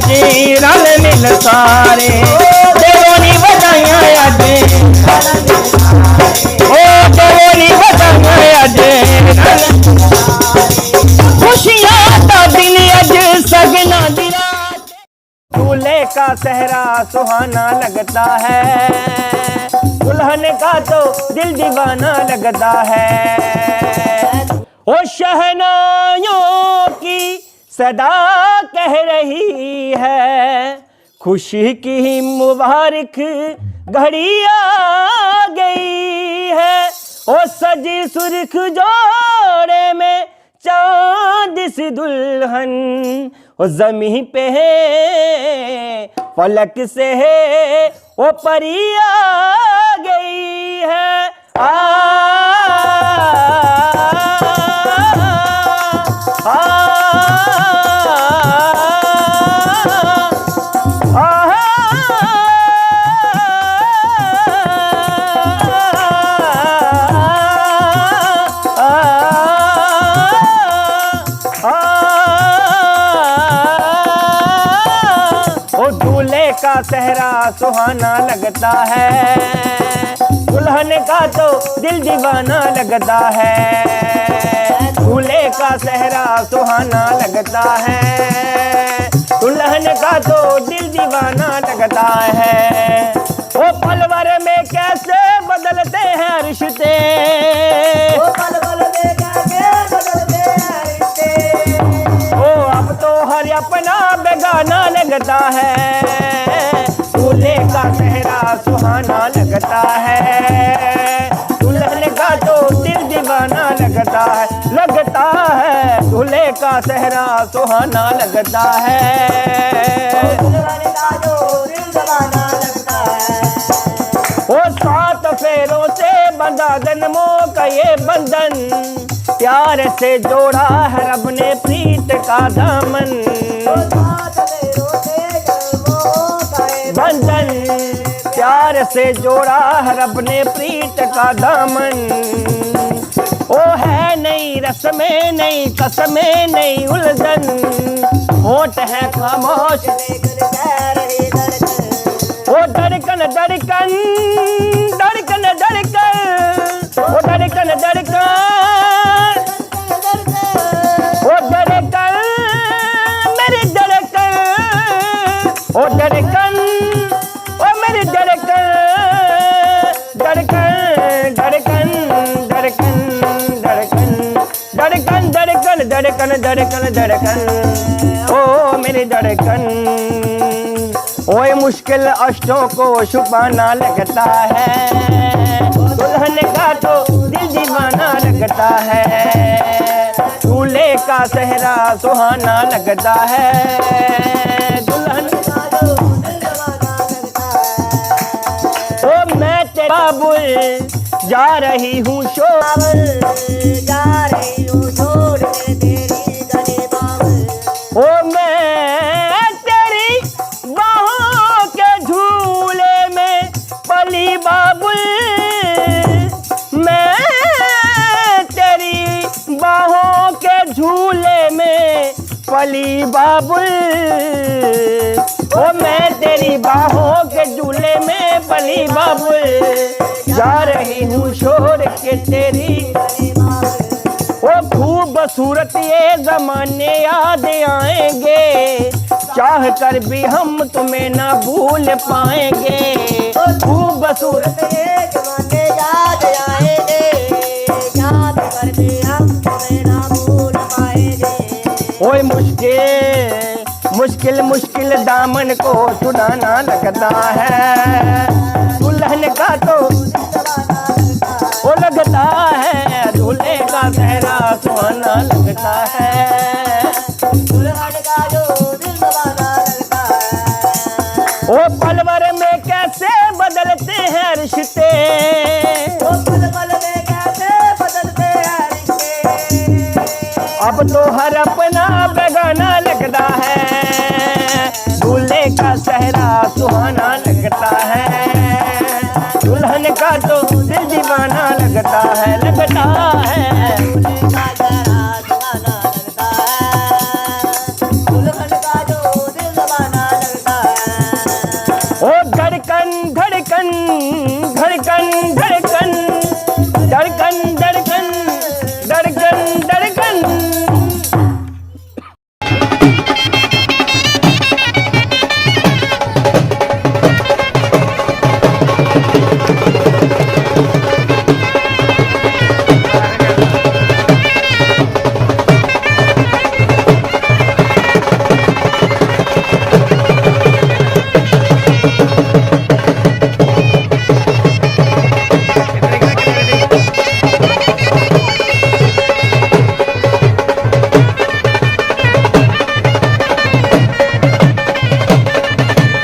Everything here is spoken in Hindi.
अज रल मिल सारे देवो नी बधाइयां अज ओ देवो नी बधाइयां अज खुशियां दा दिन अज सगना दी रात। दूल्हे का सेहरा सुहाना लगता है, दुल्हन का तो दिल दीवाना लगता है। ओ शहनाइयों की सदा कह रही है, खुशी की मुबारक घड़ी आ गई है। ओ सजी सुर्ख जोड़े में चांद सी दुल्हन, ओ ज़मीं पे है फलक से है ओ परी आ गई है। का सेहरा सुहाना लगता है, दुल्हन का तो दिल दीवाना लगता है। दूल्हे का सेहरा सुहाना लगता है, दुल्हन का तो दिल दीवाना लगता है। वो पलवर में कैसे बदलते हैं रिश्ते, वो पलवर में कैसे बदलते हैं रिश्ते। ओ अब तो हर अपना बेगाना लगता है, दूल्हे का सेहरा सुहाना लगता है, दुल्हन का तो दिल दीवाना लगता है। लगता है दूल्हे का सेहरा सुहाना लगता है, दुल्हन का तो दिल दीवाना लगता है। वो 7 फेरों से बंधा जन्मों का ये बंधन, प्यार से जोड़ा है रब ने प्रीत का दामन। बंधन प्यार से जोड़ा है रब ने प्रीत का दामन। ओ है नई रस्में नई कसमें नई उलझन, होठ है खामोश ओ धड़कन धड़कन धड़कन धड़कन ओ धड़कन धड़कन ओ धड़कन मेरी धड़कन ओ धड़कन ओ मेरी धड़कन धड़कन धड़कन धड़कन धड़कन धड़कन धड़कन धड़कन धड़कन ओ मेरी धड़कन। ओए मुश्किल अश्कों को छुपाना लगता है, दुल्हन का तो दिल दीवाना लगता है। दूल्हे का सेहरा सुहाना लगता है, दुल्हन का तो दिल दीवाना लगता है। ओ मैं तेरा बुल जा रही हूँ शोर जा रही हूँ छोड़ के तेरी गली बाबुल। ओ मैं पली बाबुल, मैं तेरी बाहों के झूले में पली बाबुल। ओ मैं तेरी बाहों के झूले में पली बाबुल, जा रही हूँ छोड़ के तेरी। ओ खूबसूरत ये जमाने याद आएंगे, चाह कर भी हम तुम्हें ना भूल पाएंगे। खूबसूरत ये जमाने याद आएंगे, याद कर भी हम तुम्हें ना भूल पाएंगे। ओए मुश्किल मुश्किल दामन को छुड़ाना लगता है, दुल्हन का तो वो लगता है, दूल्हे का सेहरा सुहाना लगता है, दुल्हन का जो दिल दीवाना लगता है। ओ पलवर में कैसे बदलते हैं रिश्ते, ओ पल में कैसे बदलते हैं रिश्ते। अब तो हर अपना बेगाना